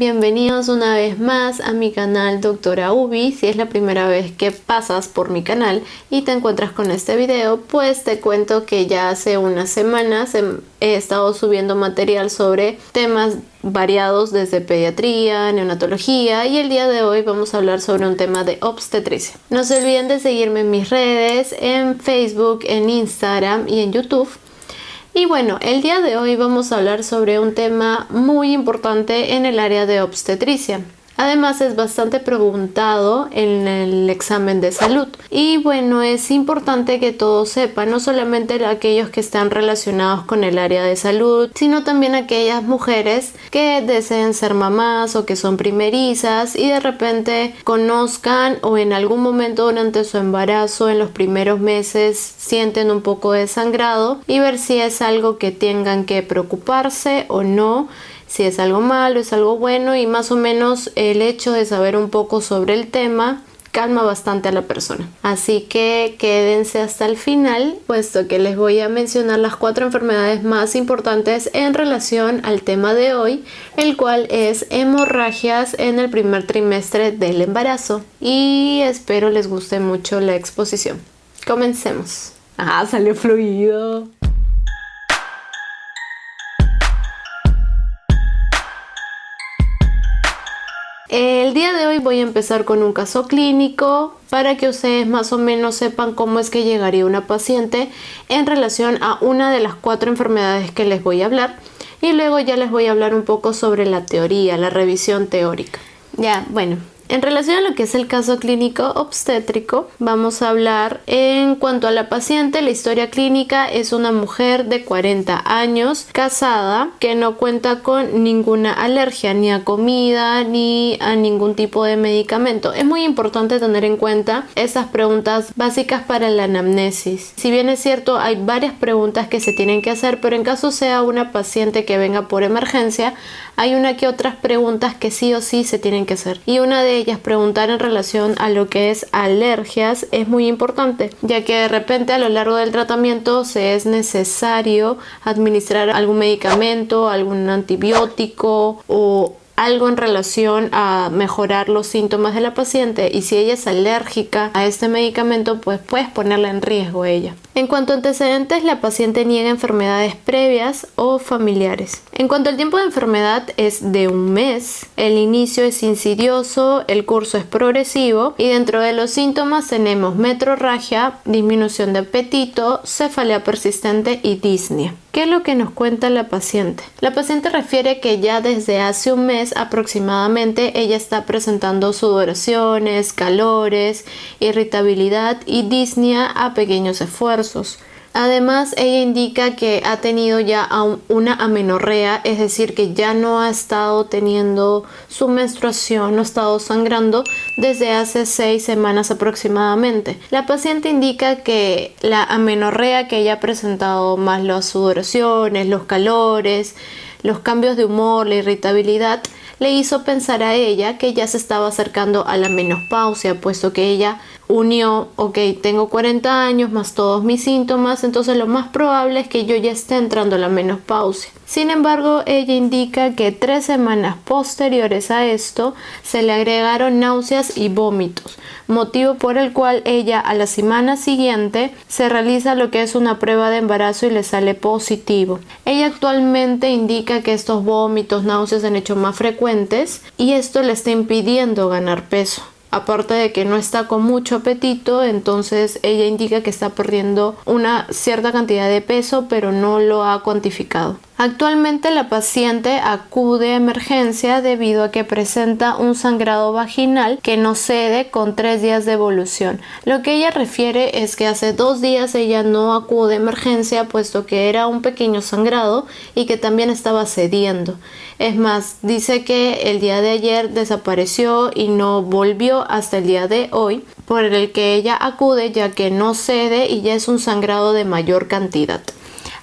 Bienvenidos una vez más a mi canal Doctora Ubi. Si es la primera vez que pasas por mi canal y te encuentras con este video, pues te cuento que ya hace unas semanas he estado subiendo material sobre temas variados desde pediatría, neonatología, y el día de hoy vamos a hablar sobre un tema de obstetricia. No se olviden de seguirme en mis redes, en Facebook, en Instagram y en YouTube. Y bueno, el día de hoy vamos a hablar sobre un tema muy importante en el área de obstetricia. Además es bastante preguntado en el examen de salud. Y bueno, es importante que todos sepan, no solamente aquellos que están relacionados con el área de salud, sino también aquellas mujeres que deseen ser mamás o que son primerizas y de repente conozcan o en algún momento durante su embarazo, en los primeros meses, sienten un poco de sangrado y ver si es algo que tengan que preocuparse o no. Si es algo malo, es algo bueno, y más o menos el hecho de saber un poco sobre el tema calma bastante a la persona. Así que quédense hasta el final, puesto que les voy a mencionar las 4 enfermedades más importantes en relación al tema de hoy, el cual es hemorragias en el primer trimestre del embarazo. Y espero les guste mucho la exposición. Comencemos. Ah, salió fluido. El día de hoy voy a empezar con un caso clínico para que ustedes más o menos sepan cómo es que llegaría una paciente en relación a una de las 4 enfermedades que les voy a hablar, y luego ya les voy a hablar un poco sobre la teoría, la revisión teórica. Ya, bueno. En relación a lo que es el caso clínico obstétrico, vamos a hablar en cuanto a la paciente. La historia clínica es una mujer de 40 años, casada, que no cuenta con ninguna alergia, ni a comida, ni a ningún tipo de medicamento. Es muy importante tener en cuenta esas preguntas básicas para la anamnesis. Si bien es cierto, hay varias preguntas que se tienen que hacer, pero en caso sea una paciente que venga por emergencia, hay una que otras preguntas que sí o sí se tienen que hacer. Y una de ellas, preguntar en relación a lo que es alergias, es muy importante, ya que de repente a lo largo del tratamiento se es necesario administrar algún medicamento, algún antibiótico o algo en relación a mejorar los síntomas de la paciente, y si ella es alérgica a este medicamento, pues puedes ponerla en riesgo a ella. En cuanto a antecedentes, la paciente niega enfermedades previas o familiares. En cuanto al tiempo de enfermedad, es de un mes. El inicio es insidioso, el curso es progresivo, y dentro de los síntomas tenemos metrorragia, disminución de apetito, cefalea persistente y disnea. ¿Qué es lo que nos cuenta la paciente? La paciente refiere que ya desde hace un mes aproximadamente ella está presentando sudoraciones, calores, irritabilidad y disnea a pequeños esfuerzos. Además, ella indica que ha tenido ya una amenorrea, es decir, que ya no ha estado teniendo su menstruación, no ha estado sangrando desde hace 6 semanas aproximadamente. La paciente indica que la amenorrea que ella ha presentado, más las sudoraciones, los calores, los cambios de humor, la irritabilidad, le hizo pensar a ella que ya se estaba acercando a la menopausia, puesto que ella unió, ok, tengo 40 años más todos mis síntomas, entonces lo más probable es que yo ya esté entrando a la menopausia. Sin embargo, ella indica que 3 semanas posteriores a esto se le agregaron náuseas y vómitos, motivo por el cual ella a la semana siguiente se realiza lo que es una prueba de embarazo y le sale positivo. Ella actualmente indica que estos vómitos, náuseas se han hecho más frecuentes y esto le está impidiendo ganar peso. Aparte de que no está con mucho apetito, entonces ella indica que está perdiendo una cierta cantidad de peso, pero no lo ha cuantificado. Actualmente la paciente acude a emergencia debido a que presenta un sangrado vaginal que no cede con 3 días de evolución. Lo que ella refiere es que hace 2 días ella no acude a emergencia, puesto que era un pequeño sangrado y que también estaba cediendo. Es más, dice que el día de ayer desapareció y no volvió hasta el día de hoy, por el que ella acude ya que no cede y ya es un sangrado de mayor cantidad.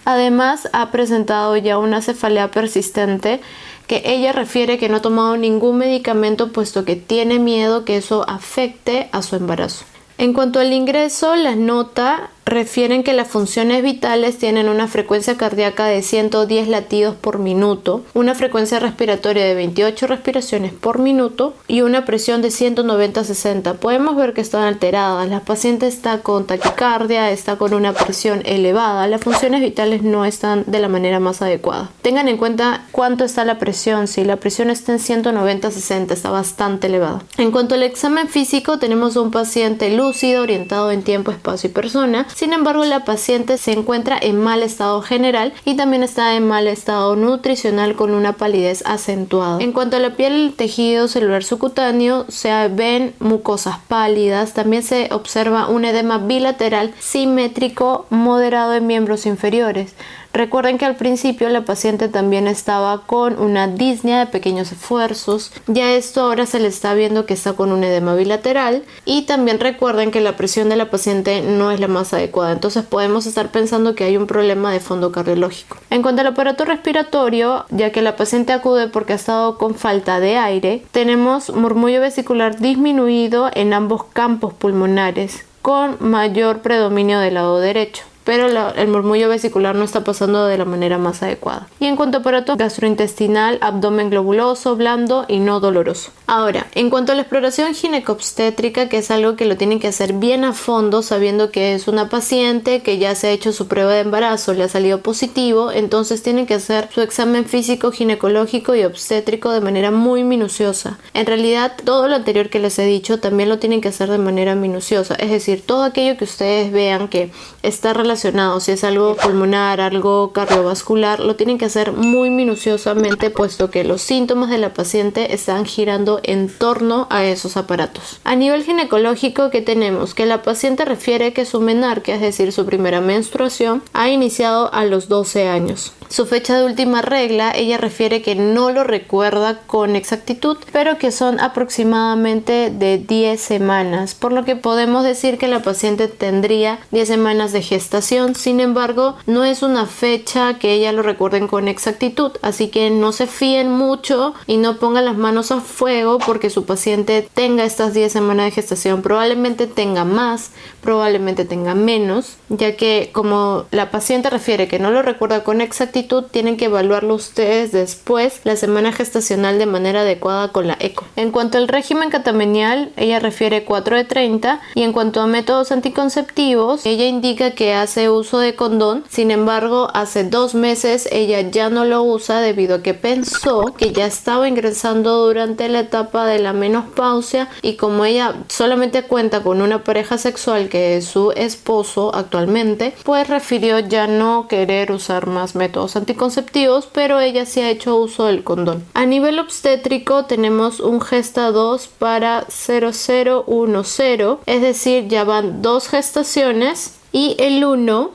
Además, ha presentado ya una cefalea persistente que ella refiere que no ha tomado ningún medicamento, puesto que tiene miedo que eso afecte a su embarazo. En cuanto al ingreso, la nota refieren que las funciones vitales tienen una frecuencia cardíaca de 110 latidos por minuto, una frecuencia respiratoria de 28 respiraciones por minuto y una presión de 190/60. Podemos ver que están alteradas. La paciente está con taquicardia, está con una presión elevada. Las funciones vitales no están de la manera más adecuada. Tengan en cuenta cuánto está la presión. Si la presión está en 190/60, está bastante elevada. En cuanto al examen físico, tenemos un paciente lúcido, orientado en tiempo, espacio y persona. Sin embargo, la paciente se encuentra en mal estado general y también está en mal estado nutricional con una palidez acentuada. En cuanto a la piel y el tejido celular subcutáneo, se ven mucosas pálidas. También se observa un edema bilateral simétrico moderado en miembros inferiores. Recuerden que al principio la paciente también estaba con una disnea de pequeños esfuerzos. Ya esto ahora se le está viendo que está con un edema bilateral. Y también recuerden que la presión de la paciente no es la más adecuada. Entonces podemos estar pensando que hay un problema de fondo cardiológico. En cuanto al aparato respiratorio, ya que la paciente acude porque ha estado con falta de aire, tenemos murmullo vesicular disminuido en ambos campos pulmonares, con mayor predominio del lado derecho. Pero el murmullo vesicular no está pasando de la manera más adecuada. Y en cuanto a aparato gastrointestinal, abdomen globuloso, blando y no doloroso. Ahora, en cuanto a la exploración ginecobstétrica, que es algo que lo tienen que hacer bien a fondo, sabiendo que es una paciente que ya se ha hecho su prueba de embarazo, le ha salido positivo, entonces tienen que hacer su examen físico, ginecológico y obstétrico de manera muy minuciosa. En realidad, todo lo anterior que les he dicho también lo tienen que hacer de manera minuciosa. Es decir, todo aquello que ustedes vean que está relacionado, si es algo pulmonar, algo cardiovascular, lo tienen que hacer muy minuciosamente, puesto que los síntomas de la paciente están girando en torno a esos aparatos. A nivel ginecológico, ¿qué tenemos? Que la paciente refiere que su menarquia, es decir, su primera menstruación, ha iniciado a los 12 años. Su fecha de última regla, ella refiere que no lo recuerda con exactitud, pero que son aproximadamente de 10 semanas, por lo que podemos decir que la paciente tendría 10 semanas de gestación. Sin embargo, no es una fecha que ella lo recuerden con exactitud, así que no se fíen mucho y no pongan las manos a fuego porque su paciente tenga estas 10 semanas de gestación. Probablemente tenga más, probablemente tenga menos, ya que como la paciente refiere que no lo recuerda con exactitud, tienen que evaluarlo ustedes después la semana gestacional de manera adecuada con la eco. En cuanto al régimen catamenial, ella refiere 4 de 30, y en cuanto a métodos anticonceptivos, ella indica que hace uso de condón. Sin embargo, hace 2 meses ella ya no lo usa debido a que pensó que ya estaba ingresando durante la etapa de la menopausia, y como ella solamente cuenta con una pareja sexual que es su esposo actualmente, pues refirió ya no querer usar más métodos anticonceptivos, pero ella sí ha hecho uso del condón. A nivel obstétrico tenemos un Gesta 2 para 0010, es decir, ya van 2 gestaciones. Y el 1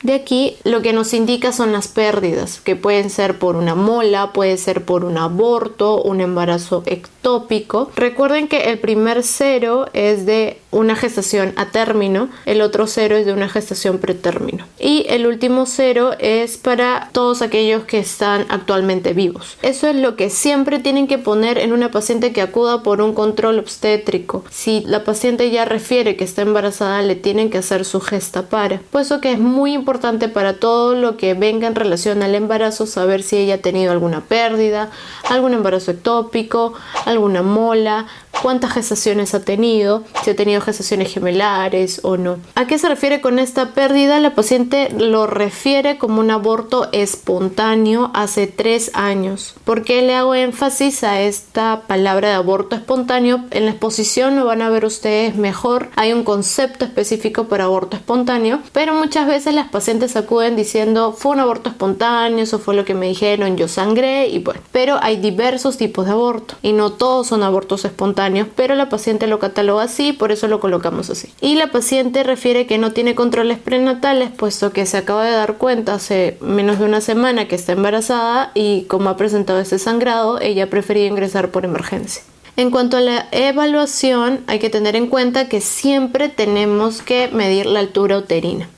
de aquí lo que nos indica son las pérdidas, que pueden ser por una mola, puede ser por un aborto, un embarazo ectópico. Recuerden que el primer 0 es de una gestación a término, el otro 0 es de una gestación pretérmino, y el último 0 es para todos aquellos que están actualmente vivos. Eso es lo que siempre tienen que poner en una paciente que acuda por un control obstétrico. Si la paciente ya refiere que está embarazada, le tienen que hacer su gesta para, puesto que es muy importante para todo lo que venga en relación al embarazo saber si ella ha tenido alguna pérdida, algún embarazo ectópico, alguna mola, cuántas gestaciones ha tenido, si ha tenido gestaciones gemelares o no. ¿A qué se refiere con esta pérdida? La paciente lo refiere como un aborto espontáneo hace 3 años. ¿Por qué le hago énfasis a esta palabra de aborto espontáneo? En la exposición lo van a ver ustedes mejor. Hay un concepto específico para aborto espontáneo, pero muchas veces las pacientes acuden diciendo fue un aborto espontáneo, eso fue lo que me dijeron, yo sangré y bueno. Pero hay diversos tipos de aborto y no todos son abortos espontáneos, pero la paciente lo cataloga así, por eso lo colocamos así. Y la paciente refiere que no tiene controles prenatales, puesto que se acaba de dar cuenta hace menos de una semana que está embarazada y como ha presentado este sangrado, ella prefería ingresar por emergencia. En cuanto a la evaluación, hay que tener en cuenta que siempre tenemos que medir la altura uterina.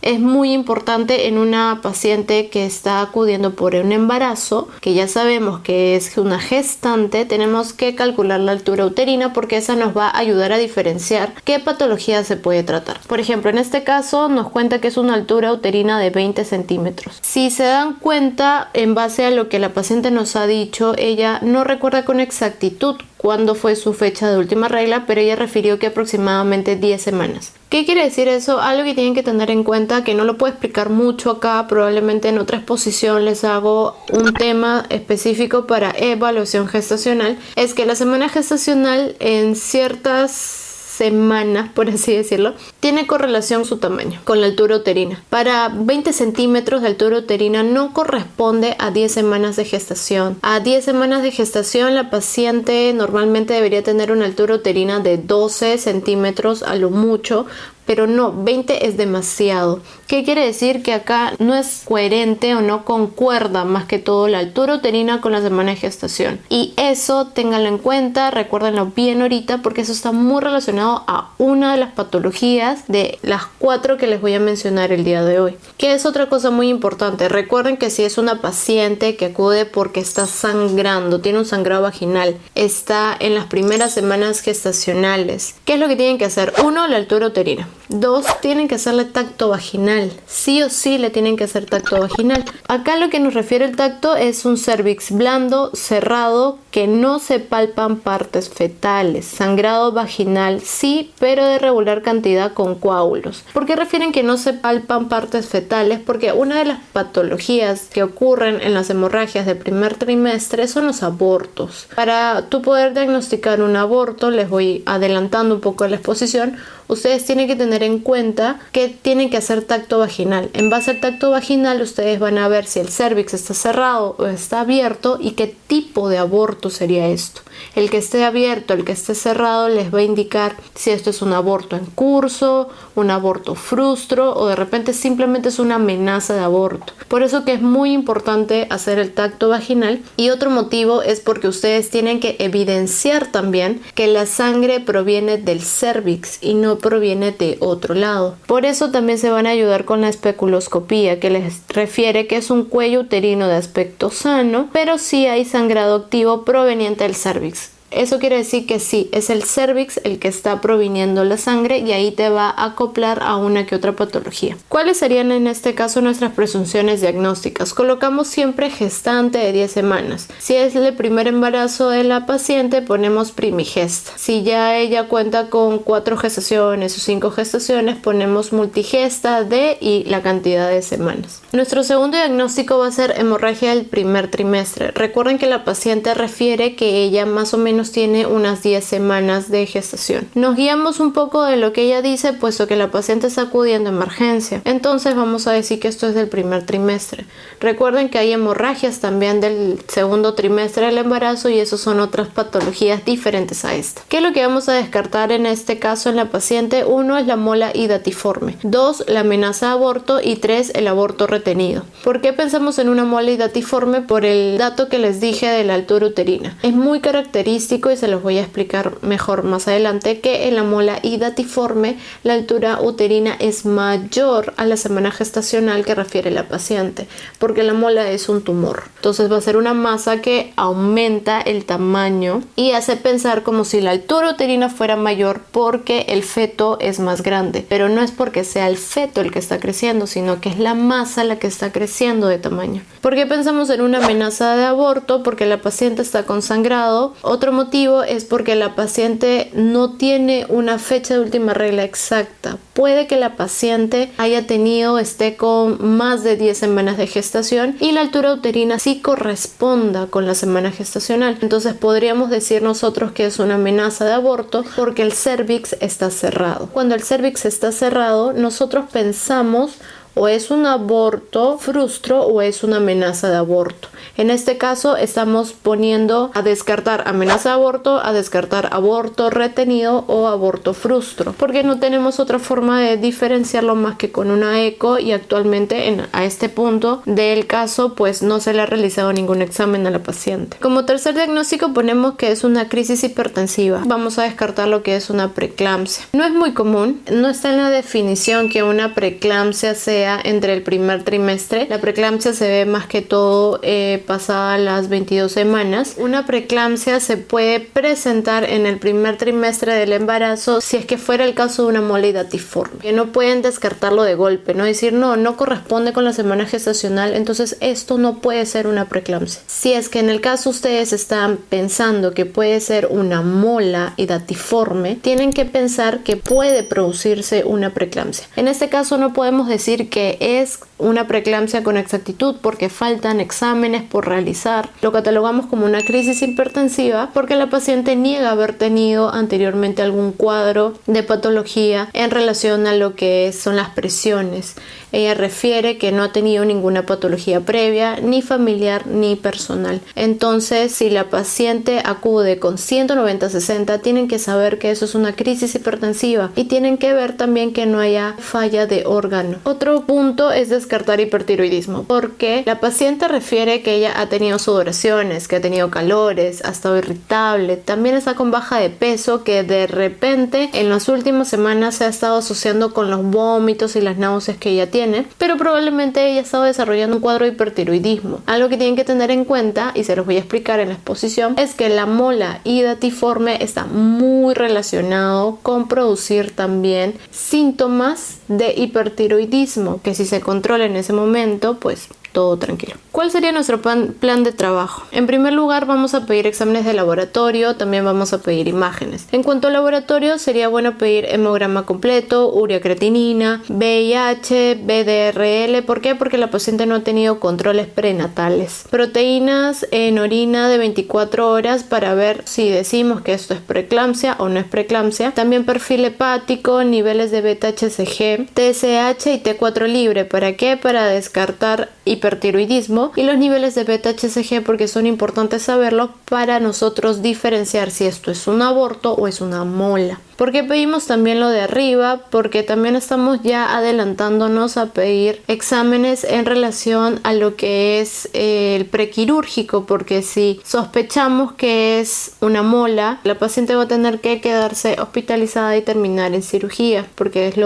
Es muy importante en una paciente que está acudiendo por un embarazo, que ya sabemos que es una gestante, tenemos que calcular la altura uterina porque esa nos va a ayudar a diferenciar qué patología se puede tratar. Por ejemplo, en este caso nos cuenta que es una altura uterina de 20 centímetros. Si se dan cuenta, en base a lo que la paciente nos ha dicho, ella no recuerda con exactitud cuándo fue su fecha de última regla, pero ella refirió que aproximadamente 10 semanas. ¿Qué quiere decir eso? Algo que tienen que tener en cuenta, que no lo puedo explicar mucho acá, probablemente en otra exposición les hago un tema específico para evaluación gestacional, es que la semana gestacional en ciertas semanas, por así decirlo, tiene correlación su tamaño con la altura uterina. Para 20 centímetros de altura uterina no corresponde a 10 semanas de gestación. A 10 semanas de gestación la paciente normalmente debería tener una altura uterina de 12 centímetros a lo mucho, pero no, 20 es demasiado. ¿Qué quiere decir? Que acá no es coherente o no concuerda más que todo la altura uterina con la semana de gestación. Y eso ténganlo en cuenta, recuérdenlo bien ahorita porque eso está muy relacionado a una de las patologías de las 4 que les voy a mencionar el día de hoy. ¿Qué es otra cosa muy importante? Recuerden que si es una paciente que acude porque está sangrando, tiene un sangrado vaginal, está en las primeras semanas gestacionales, ¿qué es lo que tienen que hacer? 1, la altura uterina. 2, tienen que hacerle tacto vaginal. Sí o sí le tienen que hacer tacto vaginal. Acá lo que nos refiere el tacto es un cervix blando, cerrado, que no se palpan partes fetales. Sangrado vaginal sí, pero de regular cantidad con coágulos. ¿Por qué refieren que no se palpan partes fetales? Porque una de las patologías que ocurren en las hemorragias del primer trimestre son los abortos. Para tú poder diagnosticar un aborto, les voy adelantando un poco la exposición, ustedes tienen que tener en cuenta que tienen que hacer tacto vaginal. En base al tacto vaginal ustedes van a ver si el cervix está cerrado o está abierto y qué tipo de aborto sería esto. El que esté abierto, el que esté cerrado les va a indicar si esto es un aborto en curso, un aborto frustro o de repente simplemente es una amenaza de aborto. Por eso que es muy importante hacer el tacto vaginal, y otro motivo es porque ustedes tienen que evidenciar también que la sangre proviene del cervix y no proviene de otro lado. Por eso también se van a ayudar con la especuloscopía, que les refiere que es un cuello uterino de aspecto sano, pero sí hay sangrado activo proveniente del cervix. Eso quiere decir que sí, es el cervix el que está proviniendo la sangre y ahí te va a acoplar a una que otra patología. ¿Cuáles serían en este caso nuestras presunciones diagnósticas? Colocamos siempre gestante de 10 semanas. Si es el primer embarazo de la paciente, ponemos primigesta. Si ya ella cuenta con 4 gestaciones o 5 gestaciones, ponemos multigesta de y la cantidad de semanas. Nuestro segundo diagnóstico va a ser hemorragia del primer trimestre. Recuerden que la paciente refiere que ella más o menos tiene unas 10 semanas de gestación. Nos guiamos un poco de lo que ella dice, puesto que la paciente está acudiendo a emergencia. Entonces vamos a decir que esto es del primer trimestre. Recuerden que hay hemorragias también del segundo trimestre del embarazo y eso son otras patologías diferentes a esta. ¿Qué es lo que vamos a descartar en este caso en la paciente? 1 es la mola hidatiforme, 2 la amenaza de aborto y 3 el aborto retenido. ¿Por qué pensamos en una mola hidatiforme? Por el dato que les dije de la altura uterina. Es muy característico y se los voy a explicar mejor más adelante que en la mola hidatiforme la altura uterina es mayor a la semana gestacional que refiere la paciente, porque la mola es un tumor. Entonces va a ser una masa que aumenta el tamaño y hace pensar como si la altura uterina fuera mayor porque el feto es más grande, pero no es porque sea el feto el que está creciendo, sino que es la masa la que está creciendo de tamaño. ¿Por qué pensamos en una amenaza de aborto? Porque la paciente está con sangrado. Otro motivo es porque la paciente no tiene una fecha de última regla exacta. Puede que la paciente haya tenido, esté con más de 10 semanas de gestación y la altura uterina sí corresponda con la semana gestacional. Entonces podríamos decir nosotros que es una amenaza de aborto porque el cervix está cerrado. Cuando el cervix está cerrado, nosotros pensamos o es un aborto frustro o es una amenaza de aborto. En este caso estamos poniendo a descartar amenaza de aborto, a descartar aborto retenido o aborto frustro, porque no tenemos otra forma de diferenciarlo más que con una eco, y actualmente a este punto del caso pues no se le ha realizado ningún examen a la paciente. Como tercer diagnóstico ponemos que es una crisis hipertensiva. Vamos a descartar lo que es una preeclampsia. No es muy común, no está en la definición que una preeclampsia sea entre el primer trimestre. La preeclampsia se ve más que todo pasadas las 22 semanas. Una preeclampsia se puede presentar en el primer trimestre del embarazo si es que fuera el caso de una mole datiforme. Que no pueden descartarlo de golpe, no decir no corresponde con la semana gestacional, entonces esto no puede ser una preeclampsia. Si es que en el caso ustedes están pensando que puede ser una mola datiforme, tienen que pensar que puede producirse una preeclampsia. En este caso no podemos decir que es una preeclampsia con exactitud porque faltan exámenes por realizar. Lo catalogamos como una crisis hipertensiva porque la paciente niega haber tenido anteriormente algún cuadro de patología en relación a lo que son las presiones. Ella refiere que no ha tenido ninguna patología previa, ni familiar ni personal. Entonces, si la paciente acude con 190/60, tienen que saber que eso es una crisis hipertensiva y tienen que ver también que no haya falla de órgano. Otro punto es descartar hipertiroidismo, porque la paciente refiere que ella ha tenido sudoraciones, que ha tenido calores, ha estado irritable, también está con baja de peso, que de repente en las últimas semanas se ha estado asociando con los vómitos y las náuseas que ella tiene, pero probablemente ella ha estado desarrollando un cuadro de hipertiroidismo. Algo que tienen que tener en cuenta, y se los voy a explicar en la exposición, es que la mola datiforme está muy relacionado con producir también síntomas de hipertiroidismo, que si se controla en ese momento, pues todo tranquilo. ¿Cuál sería nuestro plan de trabajo? En primer lugar, vamos a pedir exámenes de laboratorio, también vamos a pedir imágenes. En cuanto al laboratorio, sería bueno pedir hemograma completo, ureacreatinina, VIH, BDRL. ¿Por qué? Porque la paciente no ha tenido controles prenatales. Proteínas en orina de 24 horas para ver si decimos que esto es preeclampsia o no es preeclampsia. También perfil hepático, niveles de beta-HCG, TSH y T4 libre. ¿Para qué? Para descartar hipertiroidismo, y los niveles de beta-HCG porque son importantes saberlo para nosotros diferenciar si esto es un aborto o es una mola. ¿Por qué pedimos también lo de arriba? Porque también estamos ya adelantándonos a pedir exámenes en relación a lo que es el prequirúrgico, porque si sospechamos que es una mola, la paciente va a tener que quedarse hospitalizada y terminar en cirugía, porque es el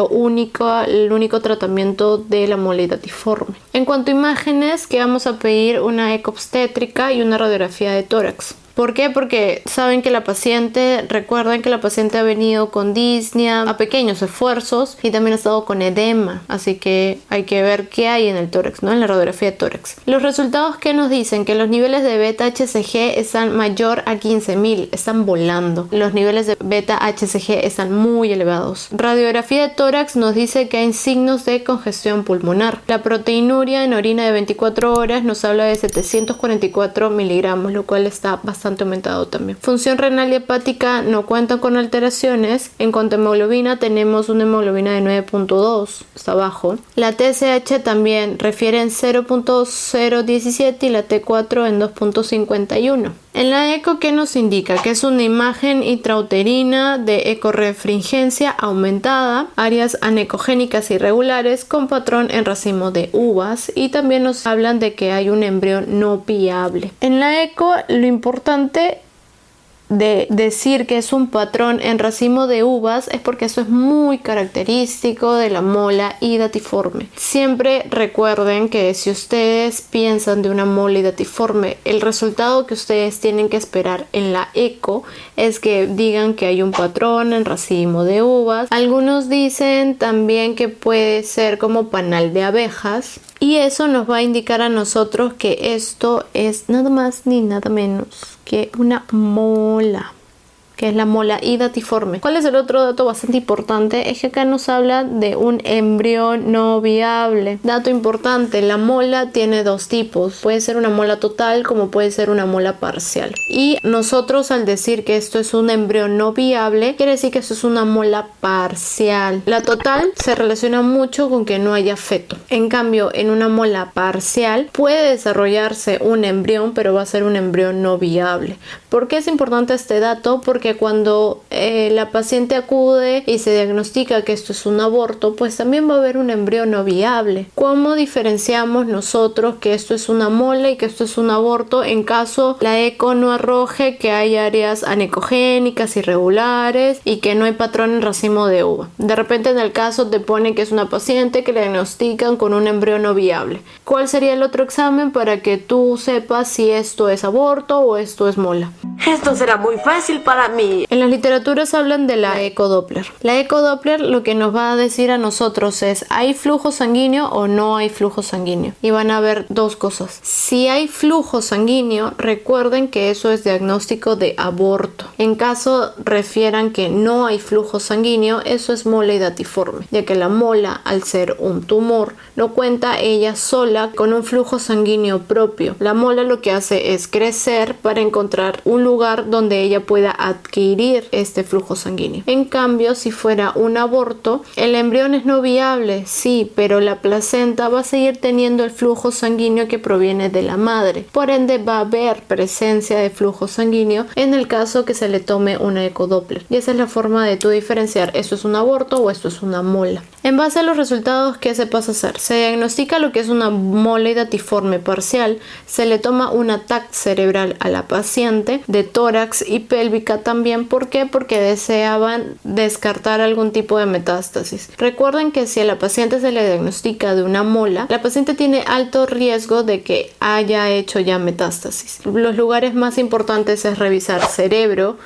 único tratamiento de la mola datiforme. En cuanto a imágenes, que vamos a pedir una eco obstétrica y una radiografía de tórax. ¿Por qué? Porque saben que recuerden que la paciente ha venido con disnea, a pequeños esfuerzos, y también ha estado con edema, así que hay que ver qué hay en el tórax, ¿no? En la radiografía de tórax. Los resultados que nos dicen que los niveles de beta-HCG están mayor a 15.000, están volando. Los niveles de beta-HCG están muy elevados. Radiografía de tórax nos dice que hay signos de congestión pulmonar. La proteinuria en orina de 24 horas nos habla de 744 miligramos, lo cual está bastante aumentado también. Función renal y hepática no cuentan con alteraciones. En cuanto a hemoglobina, tenemos una hemoglobina de 9.2, está bajo. La TSH también refiere en 0.017 y la T4 en 2.51. En la eco, ¿qué nos indica? Que es una imagen intrauterina de ecorefringencia aumentada, áreas anecogénicas irregulares con patrón en racimo de uvas, y también nos hablan de que hay un embrión no viable. En la eco, lo importante de decir que es un patrón en racimo de uvas es porque eso es muy característico de la mola datiforme. Siempre recuerden que si ustedes piensan de una mola datiforme, el resultado que ustedes tienen que esperar en la eco es que digan que hay un patrón en racimo de uvas. Algunos dicen también que puede ser como panal de abejas, y eso nos va a indicar a nosotros que esto es nada más ni nada menos que una mola. que es la mola hidatiforme. ¿Cuál es el otro dato bastante importante? Es que acá nos habla de un embrión no viable. Dato importante, la mola tiene dos tipos. Puede ser una mola total como puede ser una mola parcial. Y nosotros al decir que esto es un embrión no viable, quiere decir que esto es una mola parcial. La total se relaciona mucho con que no haya feto. En cambio, en una mola parcial puede desarrollarse un embrión, pero va a ser un embrión no viable. ¿Por qué es importante este dato? Porque cuando la paciente acude y se diagnostica que esto es un aborto, pues también va a haber un embrión no viable. ¿Cómo diferenciamos nosotros que esto es una mola y que esto es un aborto en caso la eco no arroje que hay áreas anecogénicas irregulares y que no hay patrón en racimo de uva? De repente en el caso te pone que es una paciente que le diagnostican con un embrión no viable. ¿Cuál sería el otro examen para que tú sepas si esto es aborto o esto es mola? Esto será muy fácil para mí. En las literaturas hablan de la ecodoppler. La ecodoppler lo que nos va a decir a nosotros es ¿hay flujo sanguíneo o no hay flujo sanguíneo? Y van a ver dos cosas. Si hay flujo sanguíneo, recuerden que eso es diagnóstico de aborto. En caso refieran que no hay flujo sanguíneo, eso es mola hidatiforme, ya que la mola, al ser un tumor, no cuenta ella sola con un flujo sanguíneo propio. La mola lo que hace es crecer para encontrar un lugar donde ella pueda adquirir este flujo sanguíneo. En cambio, si fuera un aborto, el embrión es no viable, sí, pero la placenta va a seguir teniendo el flujo sanguíneo que proviene de la madre. Por ende, va a haber presencia de flujo sanguíneo en el caso que se le tome una ecodoppler. Y esa es la forma de tú diferenciar esto es un aborto o esto es una mola. En base a los resultados, ¿qué se pasa a hacer? Se diagnostica lo que es una mola hidatiforme parcial, se le toma una TAC cerebral a la paciente, de tórax y pélvica también. ¿Por qué? Porque deseaban descartar algún tipo de metástasis. Recuerden que si a la paciente se le diagnostica de una mola, la paciente tiene alto riesgo de que haya hecho ya metástasis. Los lugares más importantes es revisar cerebro,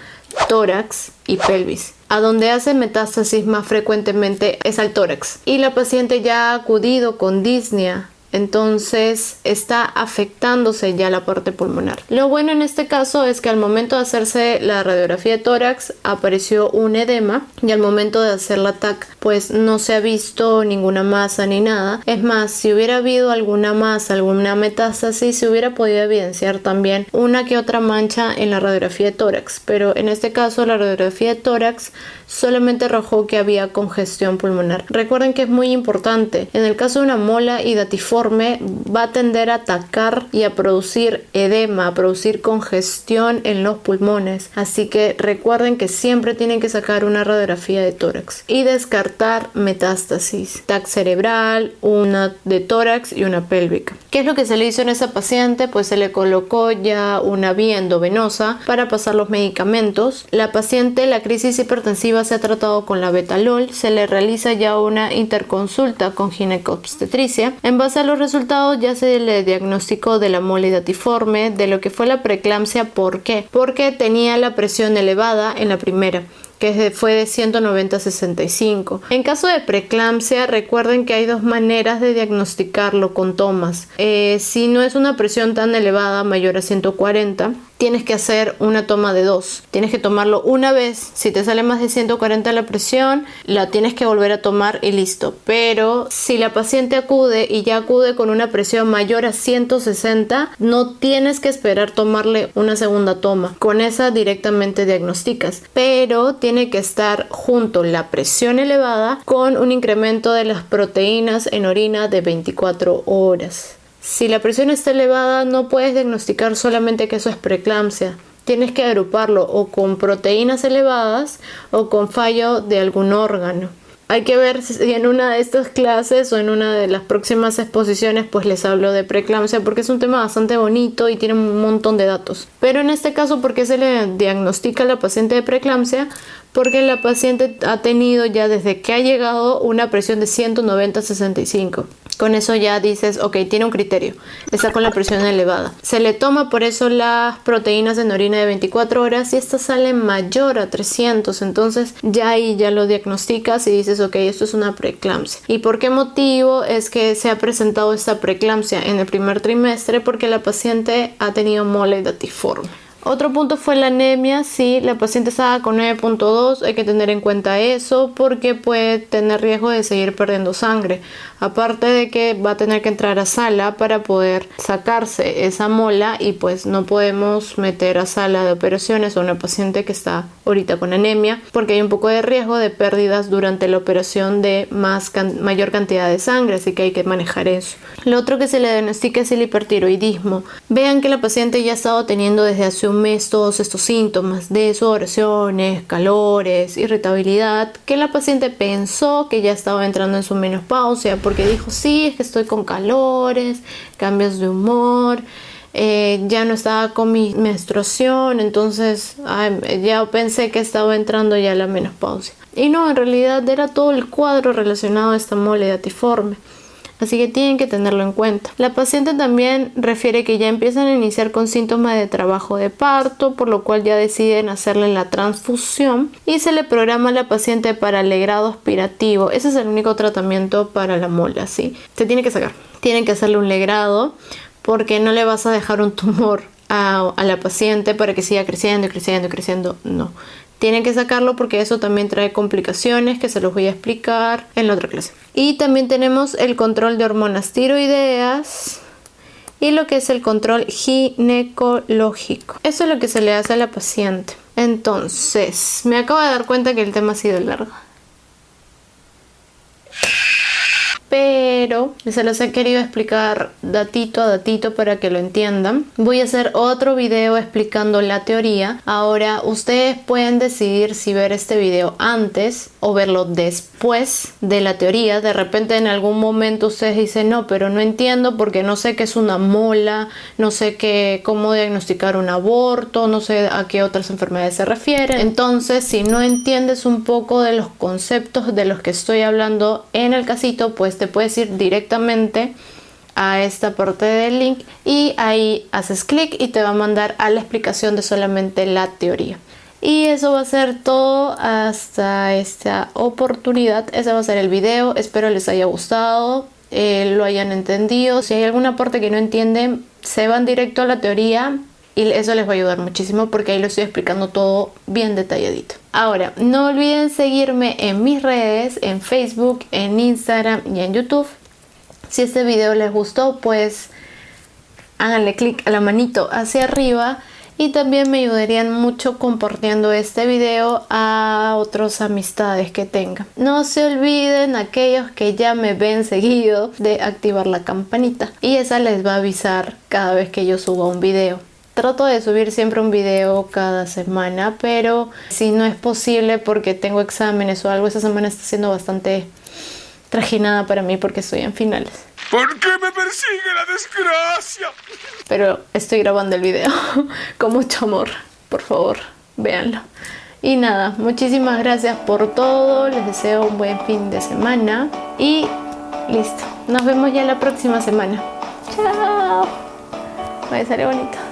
tórax y pelvis. A donde hace metástasis más frecuentemente es al tórax. Y la paciente ya ha acudido con disnea, entonces está afectándose ya la parte pulmonar. Lo bueno en este caso es que al momento de hacerse la radiografía de tórax apareció un edema y al momento de hacer la TAC pues no se ha visto ninguna masa ni nada. Es más, si hubiera habido alguna masa, alguna metástasis, se hubiera podido evidenciar también una que otra mancha en la radiografía de tórax, pero en este caso la radiografía de tórax solamente arrojó que había congestión pulmonar. Recuerden que es muy importante, en el caso de una mola hidatiforme va a tender a atacar y a producir edema, a producir congestión en los pulmones, así que recuerden que siempre tienen que sacar una radiografía de tórax y descartar metástasis, TAC cerebral, una de tórax y una pélvica. ¿Qué es lo que se le hizo en esa paciente? Pues se le colocó ya una vía endovenosa para pasar los medicamentos. La paciente, la crisis hipertensiva se ha tratado con la betalol, se le realiza ya una interconsulta con ginecobstetricia. En base a los resultados ya se le diagnosticó de la mola hidatiforme, de lo que fue la preeclampsia. ¿Por qué? Porque tenía la presión elevada en la primera, que fue de 190 a 65. En caso de preeclampsia, recuerden que hay dos maneras de diagnosticarlo con tomas. Si no es una presión tan elevada, mayor a 140, tienes que hacer una toma de 2. Tienes que tomarlo una vez. Si te sale más de 140 la presión, la tienes que volver a tomar y listo. Pero si la paciente acude y ya acude con una presión mayor a 160, no tienes que esperar tomarle una segunda toma. Con esa directamente diagnosticas. Pero tiene que estar junto la presión elevada con un incremento de las proteínas en orina de 24 horas. Si la presión está elevada, no puedes diagnosticar solamente que eso es preeclampsia. Tienes que agruparlo o con proteínas elevadas o con fallo de algún órgano. Hay que ver si en una de estas clases o en una de las próximas exposiciones pues les hablo de preeclampsia, porque es un tema bastante bonito y tiene un montón de datos. Pero en este caso, ¿por qué se le diagnostica a la paciente de preeclampsia? Porque la paciente ha tenido ya desde que ha llegado una presión de 190 a 65. Con eso ya dices, ok, tiene un criterio, está con la presión elevada. Se le toma por eso las proteínas en orina de 24 horas y esta sale mayor a 300. Entonces ya ahí ya lo diagnosticas y dices, ok, esto es una preeclampsia. ¿Y por qué motivo es que se ha presentado esta preeclampsia en el primer trimestre? Porque la paciente ha tenido mola hidatiforme. Otro punto fue la anemia. Sí, la paciente estaba con 9.2, hay que tener en cuenta eso porque puede tener riesgo de seguir perdiendo sangre. Aparte de que va a tener que entrar a sala para poder sacarse esa mola y pues no podemos meter a sala de operaciones a una paciente que está ahorita con anemia porque hay un poco de riesgo de pérdidas durante la operación de mayor cantidad de sangre, así que hay que manejar eso. Lo otro que se le diagnostica es el hipertiroidismo. Vean que la paciente ya ha estado teniendo desde hace un mes todos estos síntomas de sudoraciones, calores, irritabilidad, que la paciente pensó que ya estaba entrando en su menopausia porque dijo, sí, es que estoy con calores, cambios de humor, ya no estaba con mi menstruación, entonces ya pensé que estaba entrando ya la menopausia. Y no, en realidad era todo el cuadro relacionado a esta mole datiforme. Así que tienen que tenerlo en cuenta. La paciente también refiere que ya empiezan a iniciar con síntomas de trabajo de parto, por lo cual ya deciden hacerle la transfusión y se le programa a la paciente para el legrado aspirativo. Ese es el único tratamiento para la mola, ¿sí? Se tiene que sacar. Tienen que hacerle un legrado porque no le vas a dejar un tumor a la paciente para que siga creciendo y creciendo y creciendo. No. Tienen que sacarlo porque eso también trae complicaciones que se los voy a explicar en la otra clase. Y también tenemos el control de hormonas tiroideas y lo que es el control ginecológico. Eso es lo que se le hace a la paciente. Entonces, me acabo de dar cuenta que el tema ha sido largo, pero se los he querido explicar datito a datito para que lo entiendan. Voy a hacer otro video explicando la teoría. Ahora ustedes pueden decidir si ver este video antes o verlo después de la teoría. De repente en algún momento ustedes dicen, no, pero no entiendo porque no sé qué es una mola, no sé cómo diagnosticar un aborto, no sé a qué otras enfermedades se refieren. Entonces, si no entiendes un poco de los conceptos de los que estoy hablando en el casito, pues te puedes ir directamente a esta parte del link y ahí haces clic y te va a mandar a la explicación de solamente la teoría. Y eso va a ser todo hasta esta oportunidad. Ese va a ser el video. Espero les haya gustado, lo hayan entendido. Si hay alguna parte que no entienden, se van directo a la teoría y eso les va a ayudar muchísimo porque ahí lo estoy explicando todo bien detalladito. Ahora, no olviden seguirme en mis redes, en Facebook, en Instagram y en YouTube. Si este video les gustó, pues háganle clic a la manito hacia arriba y también me ayudarían mucho compartiendo este video a otras amistades que tengan. No se olviden, aquellos que ya me ven seguido, de activar la campanita y esa les va a avisar cada vez que yo suba un video. Trato de subir siempre un video cada semana, pero si no es posible porque tengo exámenes o algo, esta semana está siendo bastante trajinada para mí porque estoy en finales. ¿Por qué me persigue la desgracia? Pero estoy grabando el video con mucho amor, por favor, véanlo. Y nada, muchísimas gracias por todo, les deseo un buen fin de semana y listo, nos vemos ya la próxima semana. Chao, me sale bonito.